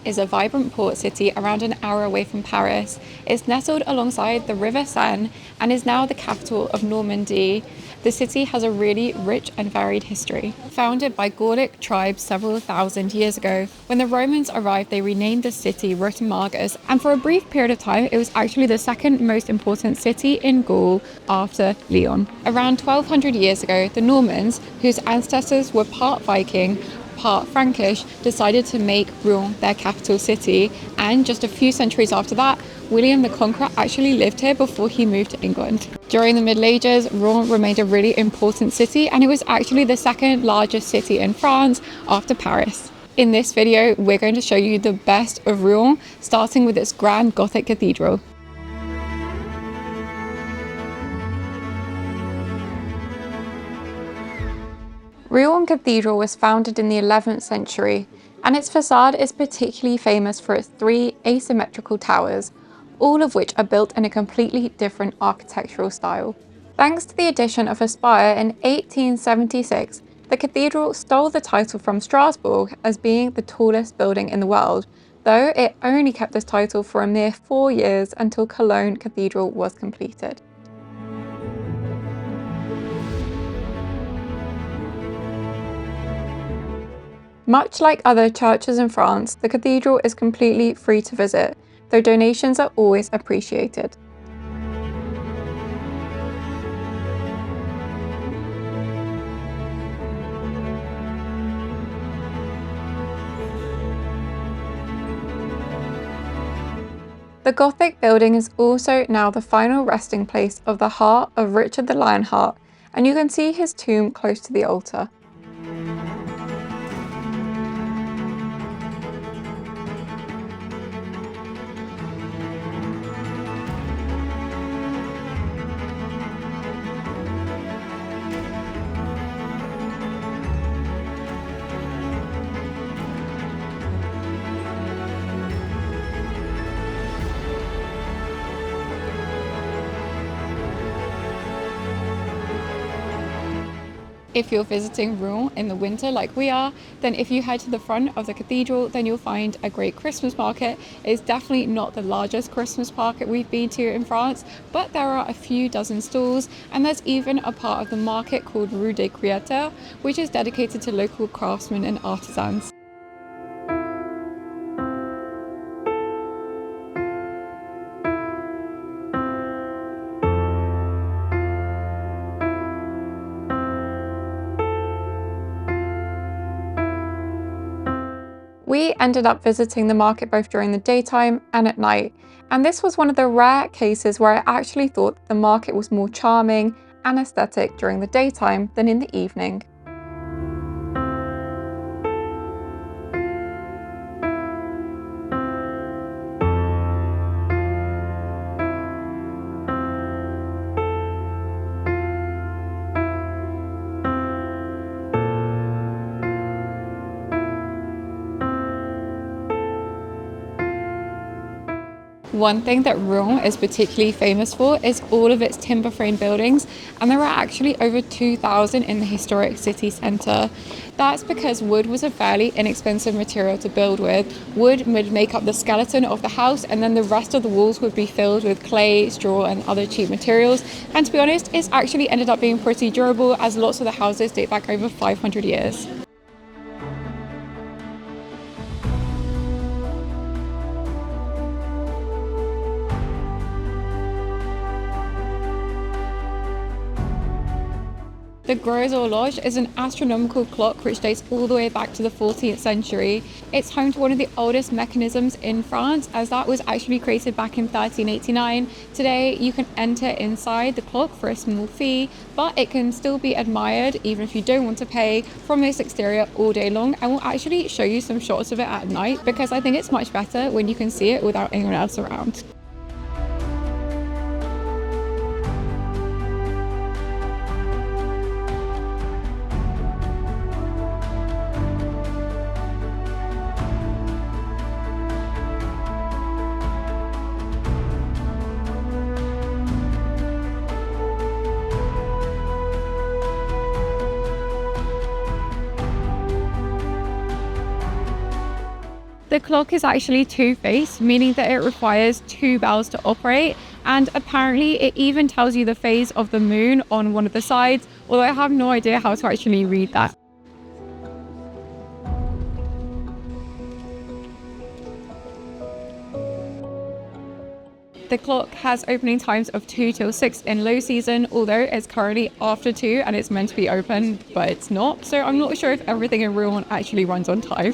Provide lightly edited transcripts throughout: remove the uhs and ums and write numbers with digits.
is a vibrant port city around an hour away from Paris. It's nestled alongside the River Seine and is now the capital of Normandy. The city has a really rich and varied history. Founded by Gaulic tribes several thousand years ago, when the Romans arrived, they renamed the city Rotomagus, and for a brief period of time, it was actually the second most important city in Gaul after Lyon. Around 1200 years ago, the Normans, whose ancestors were part Viking, part Frankish, decided to make Rouen their capital city, and just a few centuries after that, William the Conqueror actually lived here before he moved to England. During the Middle Ages, Rouen remained a really important city, and it was actually the second largest city in France after Paris. In this video, we're going to show you the best of Rouen, starting with its grand Gothic cathedral. Rouen Cathedral was founded in the 11th century, and its facade is particularly famous for its three asymmetrical towers, all of which are built in a completely different architectural style. Thanks to the addition of a spire in 1876, the cathedral stole the title from Strasbourg as being the tallest building in the world, though it only kept this title for a mere 4 years until Cologne Cathedral was completed. Much like other churches in France, the cathedral is completely free to visit, though donations are always appreciated. The Gothic building is also now the final resting place of the heart of Richard the Lionheart, and you can see his tomb close to the altar. If you're visiting Rouen in the winter like we are, then if you head to the front of the cathedral, then you'll find a great Christmas market. It's definitely not the largest Christmas market we've been to in France, but there are a few dozen stalls, and there's even a part of the market called Rue des Créateurs, which is dedicated to local craftsmen and artisans. We ended up visiting the market both during the daytime and at night, and this was one of the rare cases where I actually thought the market was more charming and aesthetic during the daytime than in the evening. One thing that Rouen is particularly famous for is all of its timber frame buildings, and there are actually over 2,000 in the historic city centre. That's because wood was a fairly inexpensive material to build with. Wood would make up the skeleton of the house, and then the rest of the walls would be filled with clay, straw and other cheap materials. And to be honest, it's actually ended up being pretty durable, as lots of the houses date back over 500 years. The Gros Horloge is an astronomical clock which dates all the way back to the 14th century. It's home to one of the oldest mechanisms in France, as that was actually created back in 1389. Today you can enter inside the clock for a small fee, but it can still be admired even if you don't want to pay from its exterior all day long. And we'll actually show you some shots of it at night, because I think it's much better when you can see it without anyone else around. The clock is actually two-faced, meaning that it requires two bells to operate, and apparently it even tells you the phase of the moon on one of the sides, although I have no idea how to actually read that. The clock has opening times of 2 till 6 in low season, although it's currently after 2 and it's meant to be open, but it's not, so I'm not sure if everything in Rouen actually runs on time.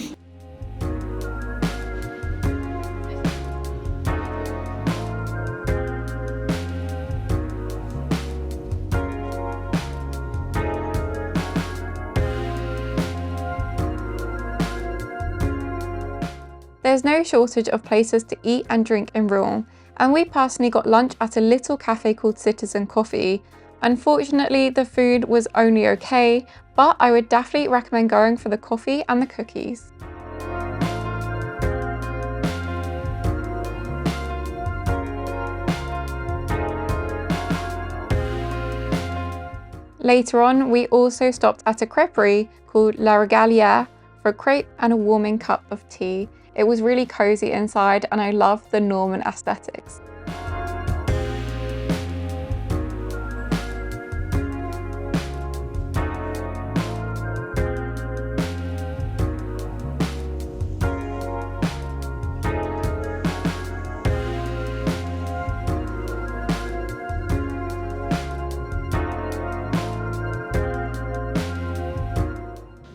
There's no shortage of places to eat and drink in Rouen, and we personally got lunch at a little cafe called Citizen Coffee. Unfortunately, the food was only okay, but I would definitely recommend going for the coffee and the cookies. Later on, we also stopped at a creperie called La Régalière for a crepe and a warming cup of tea. It was really cozy inside and I loved the Norman aesthetics.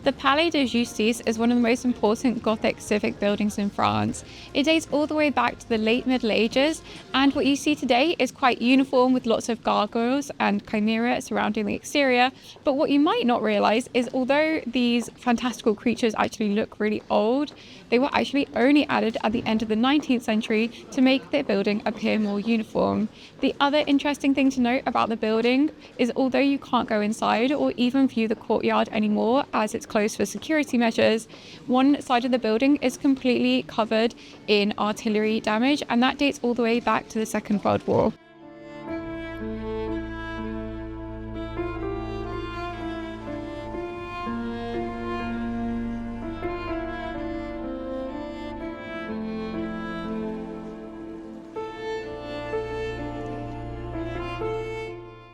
The Palais de Justice is one of the most important Gothic civic buildings in France. It dates all the way back to the late Middle Ages, and what you see today is quite uniform with lots of gargoyles and chimera surrounding the exterior. But what you might not realise is although these fantastical creatures actually look really old, they were actually only added at the end of the 19th century to make the building appear more uniform. The other interesting thing to note about the building is although you can't go inside or even view the courtyard anymore as it's closed for security measures, one side of the building is completely covered in artillery damage, and that dates all the way back to the Second World War.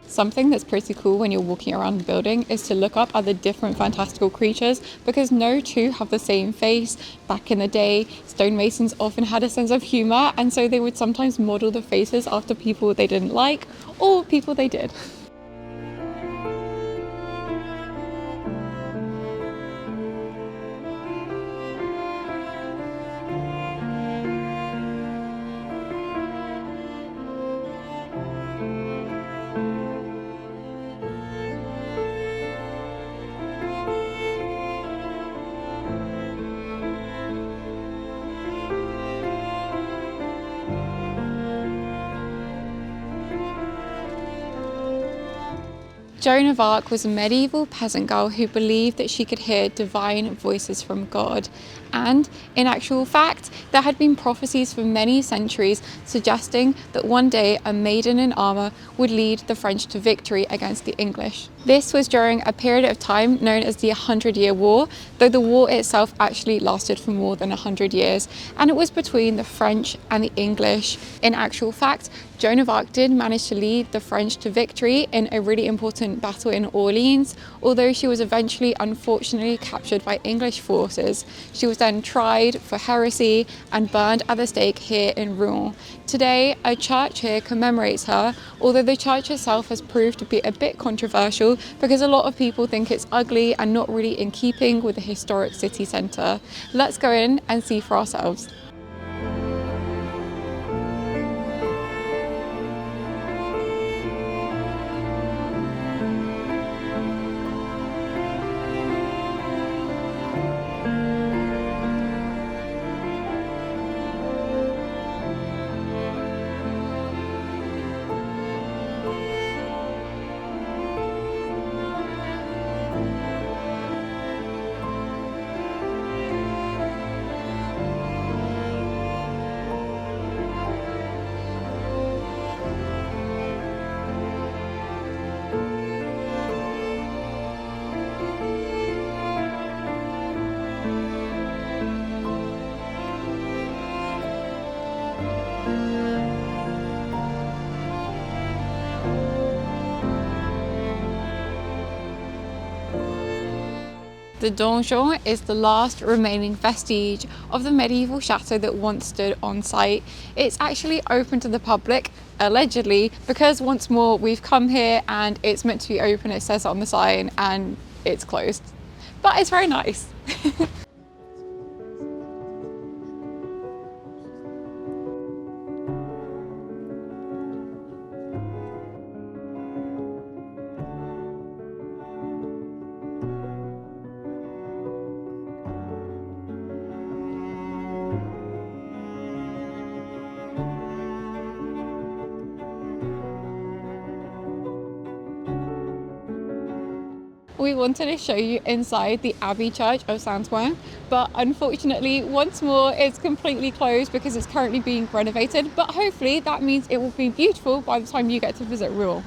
Something that's pretty cool when you're walking around the building is to look up at the different fantastical creatures, because no two have the same face. Back in the day, stonemasons often had a sense of humour, and so they would sometimes model the faces after people they didn't like or people they did. Joan of Arc was a medieval peasant girl who believed that she could hear divine voices from God. And in actual fact, there had been prophecies for many centuries suggesting that one day a maiden in armour would lead the French to victory against the English. This was during a period of time known as the 100-Year War, though the war itself actually lasted for more than 100 years, and it was between the French and the English. In actual fact, Joan of Arc did manage to lead the French to victory in a really important battle in Orleans, although she was eventually unfortunately captured by English forces. She was then tried for heresy and burned at the stake here in Rouen. Today, a church here commemorates her, although the church itself has proved to be a bit controversial because a lot of people think it's ugly and not really in keeping with the historic city centre. Let's go in and see for ourselves. The donjon is the last remaining vestige of the medieval chateau that once stood on site. It's actually open to the public, allegedly, because once more we've come here and it's meant to be open, it says it on the sign, and it's closed. But it's very nice. We wanted to show you inside the Abbey Church of Saint-Ouen, but unfortunately once more it's completely closed because it's currently being renovated, but hopefully that means it will be beautiful by the time you get to visit Rouen.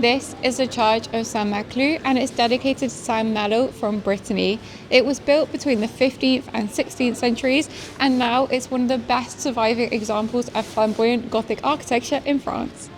This is the Church of Saint-Maclou and it's dedicated to Saint Malo from Brittany. It was built between the 15th and 16th centuries and now it's one of the best surviving examples of flamboyant Gothic architecture in France.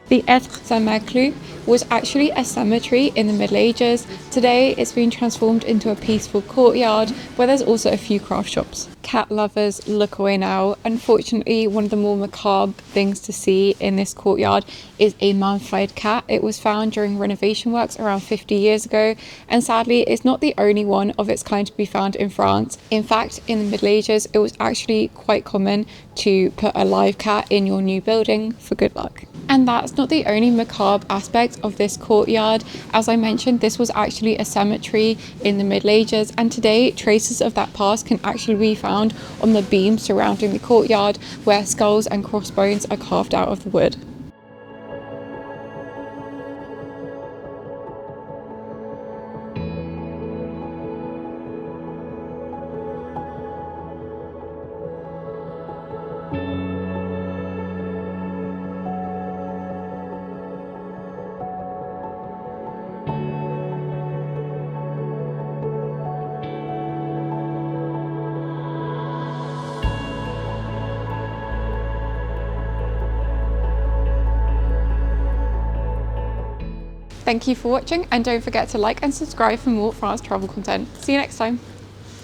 The Aître Saint-Maclou was actually a cemetery in the Middle Ages. Today it's been transformed into a peaceful courtyard where there's also a few craft shops. Cat lovers, look away now. Unfortunately, one of the more macabre things to see in this courtyard is a mummified cat. It was found during renovation works around 50 years ago, and sadly it's not the only one of its kind to be found in France. In fact, in the Middle Ages it was actually quite common to put a live cat in your new building for good luck. And that's not the only macabre aspect of this courtyard. As I mentioned, this was actually a cemetery in the Middle Ages, and today traces of that past can actually be found on the beams surrounding the courtyard where skulls and crossbones are carved out of the wood. Thank you for watching and don't forget to like and subscribe for more France travel content. See you next time.